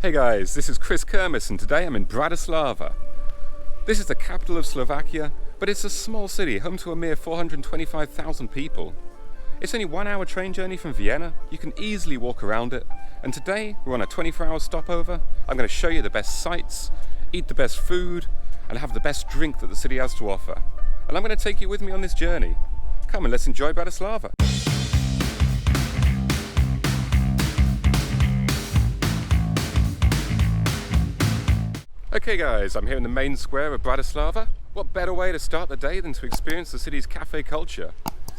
Hey guys, this is Chris Kermis and today I'm in Bratislava. This is the capital of Slovakia, but it's a small city home to a mere 425,000 people. It's only 1 hour train journey from Vienna. You can easily walk around it. And today we're on a 24-hour stopover. I'm going to show you the best sights, eat the best food, and have the best drink that the city has to offer. And I'm going to take you with me on this journey. Come and let's enjoy Bratislava. Okay guys, I'm here in the main square of Bratislava. What better way to start the day than to experience the city's cafe culture?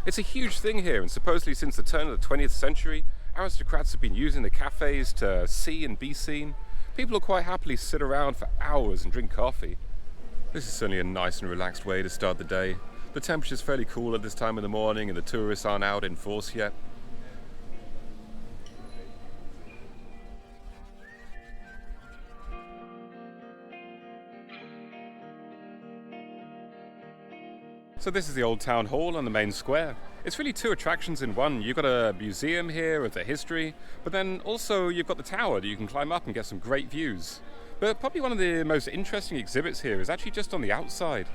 It's a huge thing here, and supposedly since the turn of the 20th century, aristocrats have been using the cafes to see and be seen. People will quite happily sit around for hours and drink coffee. This is certainly a nice and relaxed way to start the day. The temperature's fairly cool at this time of the morning and the tourists aren't out in force yet. So this is the old town hall on the main square. It's really two attractions in one. You've got a museum here of the history, but then also you've got the tower that you can climb up and get some great views. But probably one of the most interesting exhibits here is actually just on the outside.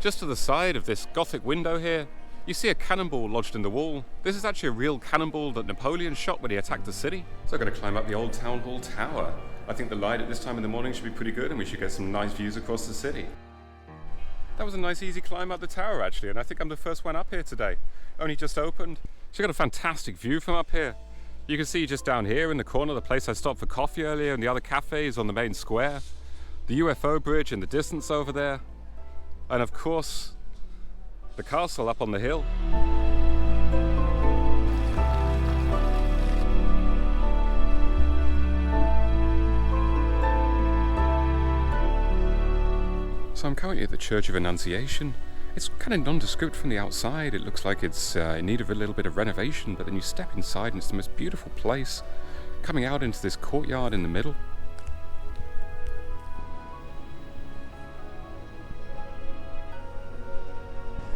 Just to the side of this Gothic window here, you see a cannonball lodged in the wall. This is actually a real cannonball that Napoleon shot when he attacked the city. So I'm going to climb up the old town hall tower. I think the light at this time in the morning should be pretty good and we should get some nice views across the city. That was a nice easy climb up the tower actually, and I think I'm the first one up here today. Only just opened. So you've got a fantastic view from up here. You can see just down here in the corner the place I stopped for coffee earlier and the other cafes on the main square. The UFO bridge in the distance over there. And of course, the castle up on the hill. So I'm currently at the Church of Annunciation. It's kind of nondescript from the outside. It looks like it's in need of a little bit of renovation, but then you step inside and it's the most beautiful place, coming out into this courtyard in the middle.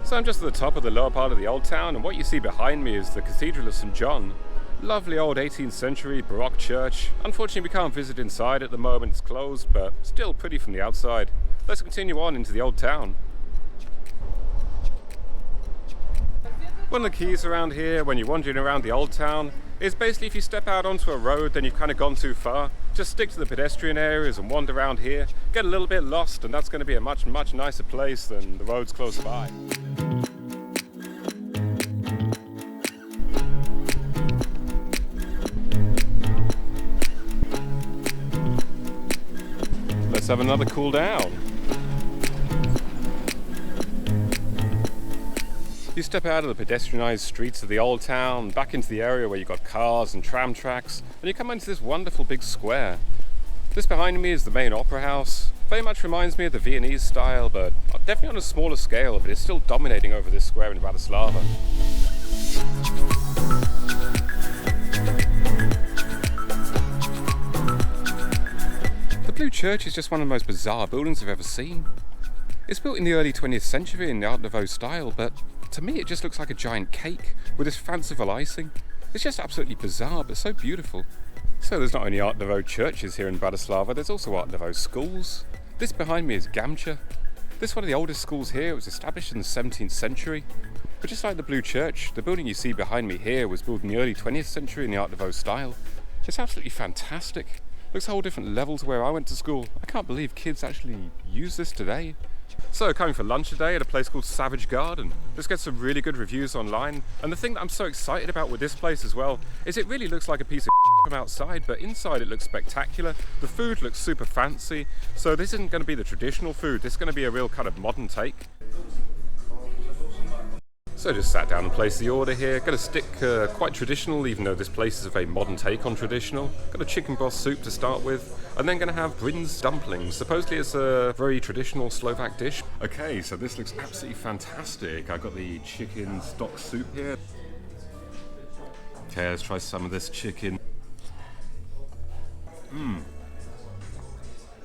So I'm just at the top of the lower part of the old town, and what you see behind me is the Cathedral of St. John. Lovely old 18th century Baroque church. Unfortunately we can't visit inside at the moment, it's closed, but still pretty from the outside. Let's continue on into the old town. One of the keys around here when you're wandering around the old town is basically if you step out onto a road then you've kind of gone too far. Just stick to the pedestrian areas and wander around here. Get a little bit lost and that's going to be a much nicer place than the roads close by. Let's have another cool down. You step out of the pedestrianised streets of the old town, back into the area where you've got cars and tram tracks, and you come into this wonderful big square. This behind me is the main opera house. Very much reminds me of the Viennese style, but definitely on a smaller scale, but it's still dominating over this square in Bratislava. The Blue Church is just one of the most bizarre buildings I've ever seen. It's built in the early 20th century in the Art Nouveau style, but to me it just looks like a giant cake with this fanciful icing. It's just absolutely bizarre, but so beautiful. So there's not only Art Nouveau churches here in Bratislava, there's also Art Nouveau schools. This behind me is Gamča. This is one of the oldest schools here. It was established in the 17th century. But just like the Blue Church, the building you see behind me here was built in the early 20th century in the Art Nouveau style. It's absolutely fantastic. Looks a whole different level to where I went to school. I can't believe kids actually use this today. So coming for lunch today at a place called Savage Garden. Let's get some really good reviews online. And the thing that I'm so excited about with this place as well is it really looks like a piece of from outside, but inside it looks spectacular. The food looks super fancy. So this isn't going to be the traditional food. This is going to be a real kind of modern take. So just sat down and placed the order here. Going to stick quite traditional, even though this place is a very modern take on traditional. Got a chicken broth soup to start with, and then going to have Brin's dumplings. Supposedly it's a very traditional Slovak dish. Okay, so this looks absolutely fantastic. I've got the chicken stock soup here. Okay, let's try some of this chicken.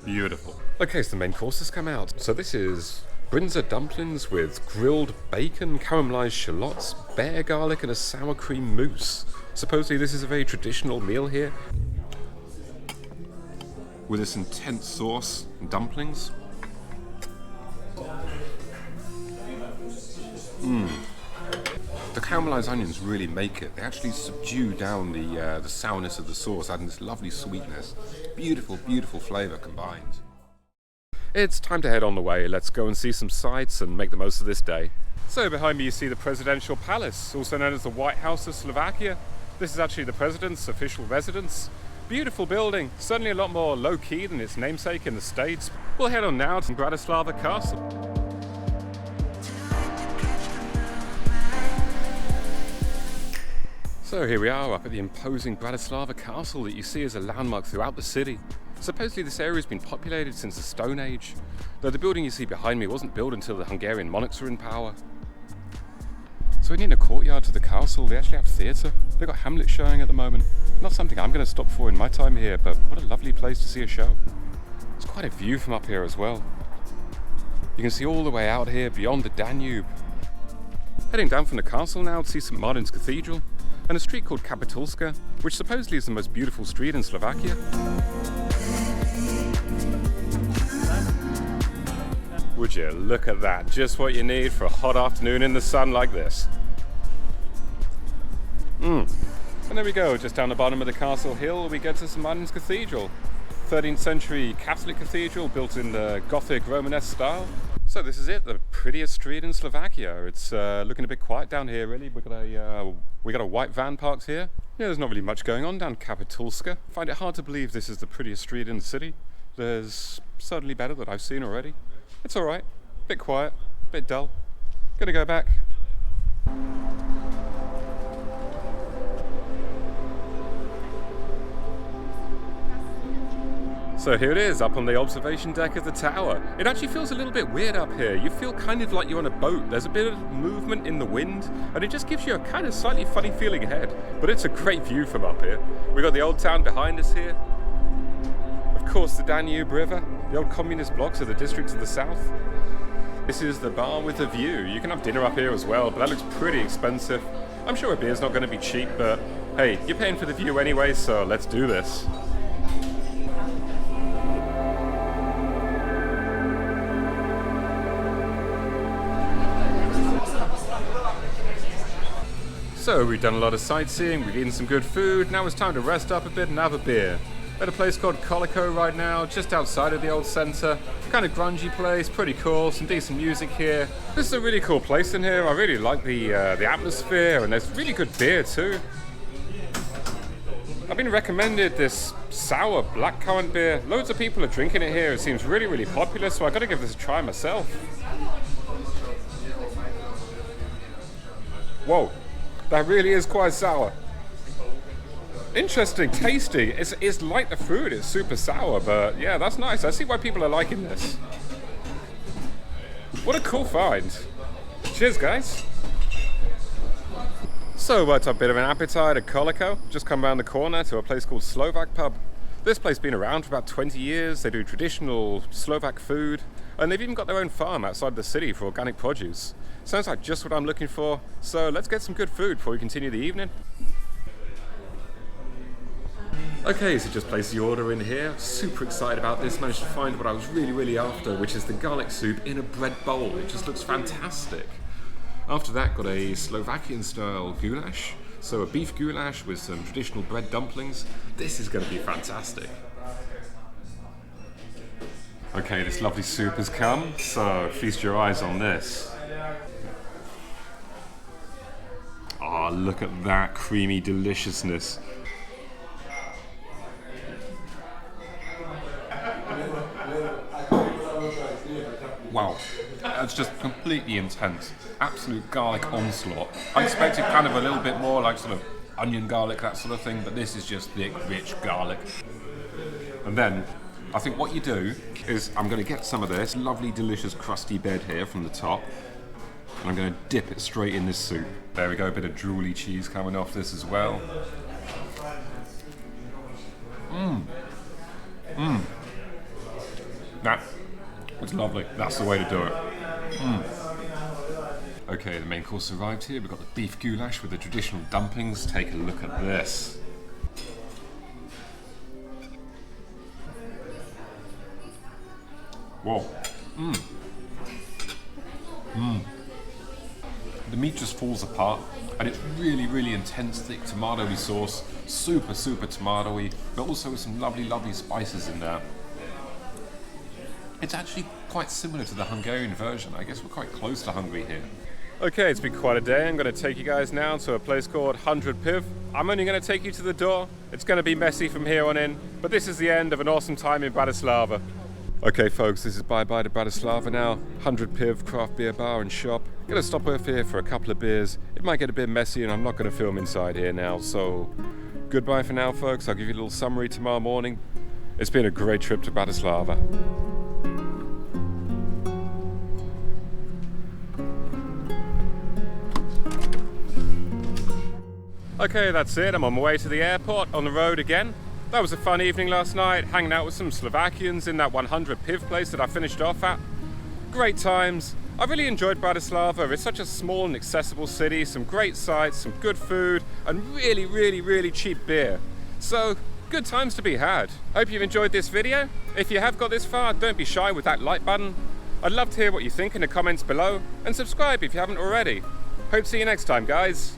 Beautiful. Okay, so the main course has come out. So this is Brinza dumplings with grilled bacon, caramelised shallots, bear garlic and a sour cream mousse. Supposedly this is a very traditional meal here. with this intense sauce and dumplings. The caramelized onions really make it. They actually subdue down the sourness of the sauce, adding this lovely sweetness. Beautiful, beautiful flavour combined. It's time to head on the way. Let's go and see some sights and make the most of this day. So behind me you see the Presidential Palace, also known as the White House of Slovakia. This is actually the President's official residence. Beautiful building, certainly a lot more low-key than its namesake in the States. We'll head on now to Bratislava Castle. So here we are up at the imposing Bratislava Castle that you see as a landmark throughout the city. Supposedly this area has been populated since the Stone Age, though the building you see behind me wasn't built until the Hungarian monarchs were in power. So in a courtyard to the castle, they actually have theatre. They've got Hamlet showing at the moment. Not something I'm going to stop for in my time here, but what a lovely place to see a show. It's quite a view from up here as well. You can see all the way out here beyond the Danube. Heading down from the castle now to see St. Martin's Cathedral, and a street called Kapitulska, which supposedly is the most beautiful street in Slovakia. Would you look at that, just what you need for a hot afternoon in the sun like this. And there we go, just down the bottom of the castle hill we get to St. Martin's Cathedral. 13th century Catholic cathedral built in the Gothic Romanesque style. So this is it, the prettiest street in Slovakia. It's looking a bit quiet down here really. We got a white van parked here. Yeah, there's not really much going on down Kapitulska. Find it hard to believe this is the prettiest street in the city. There's certainly better that I've seen already. It's alright, bit quiet, bit dull. Gonna go back. So here it is, up on the observation deck of the tower. It actually feels a little bit weird up here. You feel kind of like you're on a boat. There's a bit of movement in the wind, and it just gives you a kind of slightly funny feeling ahead. But it's a great view from up here. We've got the old town behind us here. Of course, the Danube River, the old communist blocks of the districts of the south. This is the bar with the view. You can have dinner up here as well, but that looks pretty expensive. I'm sure a beer's not going to be cheap, but hey, you're paying for the view anyway, so let's do this. So we've done a lot of sightseeing, we've eaten some good food, now it's time to rest up a bit and have a beer. At a place called Koliko right now, just outside of the old centre. Kind of grungy place, pretty cool, some decent music here. This is a really cool place in here, I really like the atmosphere, and there's really good beer too. I've been recommended this sour blackcurrant beer. Loads of people are drinking it here, it seems really, really popular, so I've got to give this a try myself. Whoa. That really is quite sour. Interesting, tasty. It's like the fruit, it's super sour, but yeah, that's nice. I see why people are liking this. What a cool find. Cheers, guys. So, what's a bit of an appetite at Koliko? Just come around the corner to a place called Slovak Pub. This place has been around for about 20 years. They do traditional Slovak food, and they've even got their own farm outside the city for organic produce. Sounds like just what I'm looking for, so let's get some good food before we continue the evening. Okay, so just place the order in here. Super excited about this. Managed to find what I was really after, which is the garlic soup in a bread bowl. It just looks fantastic. After that, got a Slovakian style goulash. So a beef goulash with some traditional bread dumplings. This is going to be fantastic. Okay, this lovely soup has come, so feast your eyes on this. Oh, look at that creamy deliciousness. Wow, that's just completely intense. Absolute garlic onslaught. I expected kind of a little bit more like sort of onion garlic, that sort of thing, but this is just thick, rich garlic. And then, I think what you do is, I'm going to get some of this lovely, delicious, crusty bed here from the top, and I'm going to dip it straight in this soup. There we go, a bit of drooly cheese coming off this as well. It's lovely. That's the way to do it. Okay, the main course arrived here. We've got the beef goulash with the traditional dumplings. Take a look at this. Whoa. The meat just falls apart, and it's really, really intense, thick tomatoey sauce. Super, super tomatoey, but also with some lovely, lovely spices in there. It's actually quite similar to the Hungarian version. I guess we're quite close to Hungary here. Okay, it's been quite a day. I'm going to take you guys now to a place called 100 Piv. I'm only going to take you to the door. It's going to be messy from here on in, but this is the end of an awesome time in Bratislava. Okay folks, this is bye-bye to Bratislava now. 100 Piv craft beer bar and shop. Gonna stop off here for a couple of beers. It might get a bit messy and I'm not gonna film inside here now, so goodbye for now folks. I'll give you a little summary tomorrow morning. It's been a great trip to Bratislava. Okay, that's it. I'm on my way to the airport, on the road again. That was a fun evening last night, hanging out with some Slovakians in that 100 Piv place that I finished off at. Great times. I really enjoyed Bratislava. It's such a small and accessible city, some great sights, some good food, and really, really, really cheap beer. So, good times to be had. Hope you've enjoyed this video. If you have got this far, don't be shy with that like button. I'd love to hear what you think in the comments below, and subscribe if you haven't already. Hope to see you next time, guys.